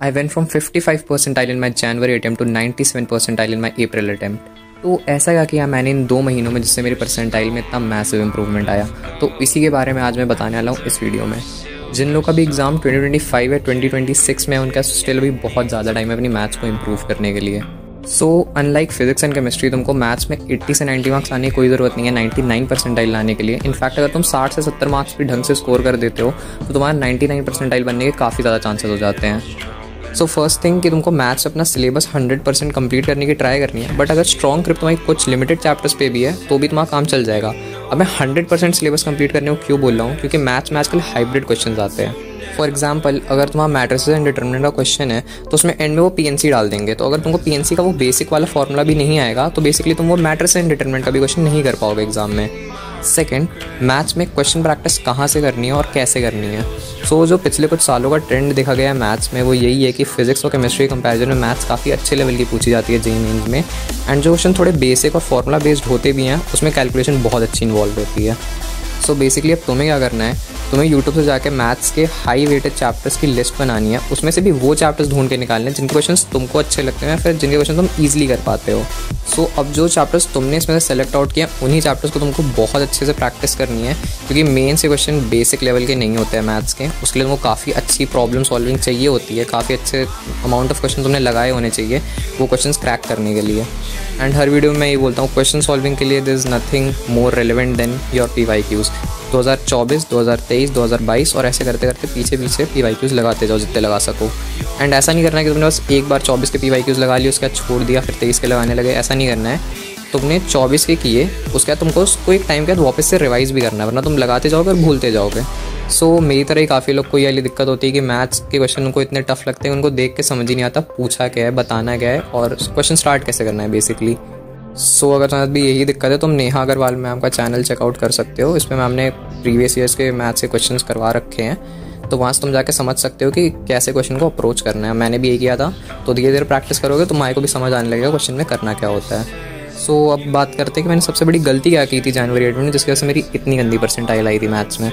I went from 55 percentile in my January attempt to 97 percentile in my April attempt. तो ऐसा क्या किया मैंने इन 2 महीनों में जिससे मेरी परसेंटाइल में इतना मैसिव इंप्रूवमेंट आया, तो इसी के बारे में आज मैं बताने वाला हूँ इस वीडियो में। जिन लोगों का भी एग्ज़ाम 2025 या 2026 में उनका स्टिल भी बहुत ज़्यादा टाइम है अपनी मैथ्स को इम्प्रूव करने के लिए। So unlike physics and chemistry तुमको मैथ्स में 80 से 90 मार्क्स लाने की कोई ज़रूरत नहीं है 99 परसेंटाइल लाने के लिए। इनफैक्ट अगर तुम 60 से 70 मार्क्स भी ढंग से स्कोर कर देते हो तो तुम्हारा 99 परसेंटाइल बनने के काफ़ी ज़्यादा चांसेस हो जाते हैं। सो फर्स्ट थिंग कि तुमको मैथ्स अपना सिलेबस 100% कंप्लीट करने की ट्राई करनी है, बट अगर स्ट्रॉन्ग ग्रिप तुम्हारी कुछ लिमिटेड चैप्टर्स पे भी है तो भी तुम्हारा काम चल जाएगा। अब मैं 100% सिलेबस कंप्लीट करने को क्यों बोल रहा हूँ, क्योंकि मैथ्स में आजकल हाइब्रिड क्वेश्चन आते हैं। फॉर एग्जाम्पल अगर तुम्हारा मैट्रिसेस एंड डिटरमिनेंट का क्वेश्चन है तो उसमें एंड में वो पीएनसी डाल देंगे, तो अगर तुमको पीएनसी का वो बेसिक वाला फॉर्मूला भी नहीं आएगा तो बेसिकली तुम वो मैट्रिसेस एंड डिटरमिनेंट का भी क्वेश्चन नहीं कर पाओगे एग्जाम में। सेकंड, मैथ्स में क्वेश्चन प्रैक्टिस कहाँ से करनी है और कैसे करनी है। सो जो पिछले कुछ सालों का ट्रेंड देखा गया है मैथ्स में वो यही है कि फिजिक्स और केमिस्ट्री कंपैरिजन में मैथ्स काफ़ी अच्छे लेवल की पूछी जाती है जेईई मेंस में, एंड जो क्वेश्चन थोड़े बेसिक और फॉर्मूला बेस्ड होते भी हैं उसमें कैलकुलेशन बहुत अच्छी इन्वॉल्व होती है। सो बेसिकली अब तुम्हें क्या करना है, तुम्हें यूट्यूब से जाके मैथ्स के हाई वेटेड चैप्टर्स की लिस्ट बनानी है, उसमें से भी वो चैप्टर्स ढूंढ के निकालने हैं जिनके क्वेश्चंस तुमको अच्छे लगते हैं, फिर जिनके क्वेश्चन तुम ईजिली कर पाते हो। सो अब जो चैप्टर्स तुमने इसमें से सेलेक्ट आउट किया उन्हीं चैप्टर्स को तुमको बहुत अच्छे से प्रैक्टिस करनी है, क्योंकि मेन से क्वेश्चन बेसिक लेवल के नहीं होते हैं मैथ्स के। उसके लिए तुमको काफ़ी अच्छी प्रॉब्लम सॉल्विंग चाहिए होती है, काफ़ी अच्छे अमाउंट ऑफ क्वेश्चन तुमने लगाए होने चाहिए वो क्वेश्चन क्रैक करने के लिए। एंड हर वीडियो में ये बोलता हूँ क्वेश्चन सॉल्विंग के लिए there is nothing more relevant than your PYQs। 2024, 2023, 2022 और ऐसे करते करते पीछे पीछे PYQs लगाते जाओ जितने लगा सको। एंड ऐसा नहीं करना है कि तुमने बस एक बार 24 के PYQs लगा लिए उसके बाद छोड़ दिया फिर 23 के लगाने लगे, ऐसा नहीं करना है। तुमने 24 के किए उसके बाद तुमको उसको एक टाइम के बाद वापस से रिवाइज़ भी करना है, वरना तुम लगाते जाओगे और भूलते जाओगे। सो मेरी तरह ही काफ़ी लोग को ये वाली दिक्कत होती है कि मैथ्स के क्वेश्चन उनको इतने टफ लगते हैं उनको देख के समझ ही नहीं आता पूछा क्या है, बताना क्या है और क्वेश्चन स्टार्ट कैसे करना है बेसिकली। सो अगर तुम्हारे भी यही दिक्कत है तुम नेहा अग्रवाल मैम का चैनल चेकआउट कर सकते हो। इसमें मैम ने प्रीवियस ईयर्स के मैथ्स के क्वेश्चंस करवा रखे हैं, तो वहाँ से तुम जाके समझ सकते हो कि कैसे क्वेश्चन को अप्रोच करना है। मैंने भी ये किया था, तो धीरे धीरे प्रैक्टिस करोगे तुम्हारे को भी समझ आने लगेगा क्वेश्चन में करना क्या होता है। सो अब बात करते हैं कि मैंने सबसे बड़ी गलती क्या की थी जनवरी अटेम्प्ट में जिसकी वजह से मेरी इतनी गंदी परसेंटाइल आई थी मैथ्स में।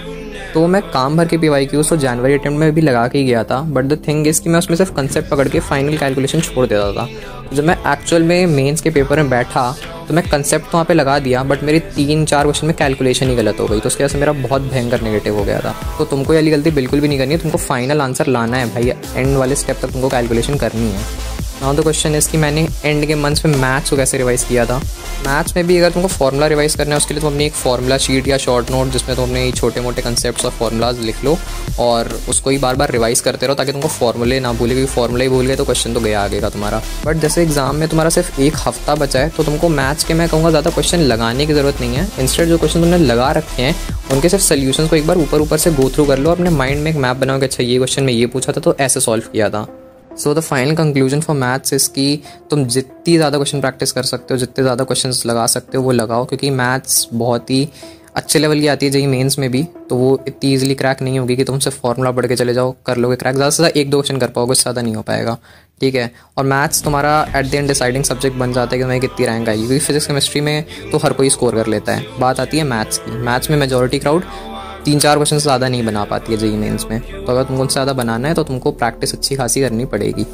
तो मैं काम भर के PYQs तो जनवरी अटेम्प्ट में भी लगा के ही गया था, बट द थिंग इज़ कि मैं उसमें सिर्फ कंसेप्ट पकड़ के फाइनल कैलकुलेशन छोड़ देता था। तो जब मैं एक्चुअल में मेंस के पेपर में बैठा तो मैं कंसेप्ट तो वहाँ पे लगा दिया, बट मेरी 3-4 क्वेश्चन में कैलकुलेशन ही गलत हो गई, तो उसकी वजह से मेरा बहुत भयंकर नेगेटिव हो गया था। तो तुमको ये गलती बिल्कुल भी नहीं करनी है, तुमको फाइनल आंसर लाना है भाई, एंड वाले स्टेप तक तुमको कैलकुलेशन करनी है। नाउ द क्वेश्चन इज़ कि मैंने एंड के मंथ्स में मैथ्स को कैसे रिवाइज़ किया था। मैथ्स में भी अगर तुमको फार्मूला रिवाइज़ करना है उसके लिए तुम अपनी एक फार्मूला शीट या शॉर्ट नोट जिसमें तुम अपने छोटे मोटे कंसेप्ट्स और फार्मूलाज लिख लो और उसको ही बार बार रिवाइज़ करते रहो ताकि तुमको फार्मूले ना भूले, क्योंकि फार्मूला ही भूल गए तो क्वेश्चन तो गया आगे का तुम्हारा। बट जैसे एग्जाम में तुम्हारा सिर्फ एक हफ्ता बचा है तो तुमको मैथ्स के मैं कहूँगा ज़्यादा क्वेश्चन लगाने की ज़रूरत नहीं है। इंस्टेड जो क्वेश्चन तुमने लगा रखे हैं उनके सिर्फ सोल्यूशन को एक बार ऊपर से गो थ्रू कर लो, अपने माइंड में एक मैप बनाओ कि अच्छा ये क्वेश्चन में ये पूछा था तो ऐसे सॉल्व किया था। So the final conclusion for maths is कि तुम जितनी ज़्यादा क्वेश्चन प्रैक्टिस कर सकते हो, जितने ज़्यादा क्वेश्चंस लगा सकते हो वो लगाओ, क्योंकि मैथ्स बहुत ही अच्छे लेवल की आती है जेईई मेंस में भी, तो वो इतनी ईजिली क्रैक नहीं होगी कि तुम सिर्फ फार्मूला पढ़ के चले जाओ कर लोगे क्रैक। ज़्यादा से ज़्यादा 1-2 क्वेश्चन कर पाओगे, उससे ज़्यादा नहीं हो पाएगा, ठीक है। और मैथ्स तुम्हारा at the end deciding subject बन जाता है कि तुम्हें कितनी रैंक आएगी, क्योंकि फिजिक्स केमिस्ट्री में तो हर कोई स्कोर कर लेता है। बात आती है मैथ्स की, मैथ्स में मेजॉरिटी क्राउड 3-4 क्वेश्चन से ज़्यादा नहीं बना पाती है जेईई मेंस में, तो अगर तुमको उनसे ज़्यादा बनाना है तो तुमको प्रैक्टिस अच्छी खासी करनी पड़ेगी।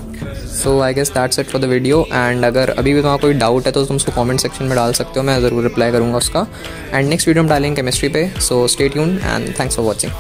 So I guess that's it for the video, and अगर अभी भी तुम्हारा कोई डाउट है तो तुम उसको कमेंट सेक्शन में डाल सकते हो, मैं ज़रूर रिप्लाई करूँगा उसका। एंड नेक्स्ट वीडियो में डालेंगे केमिस्ट्री पे, so stay tuned and thanks for watching.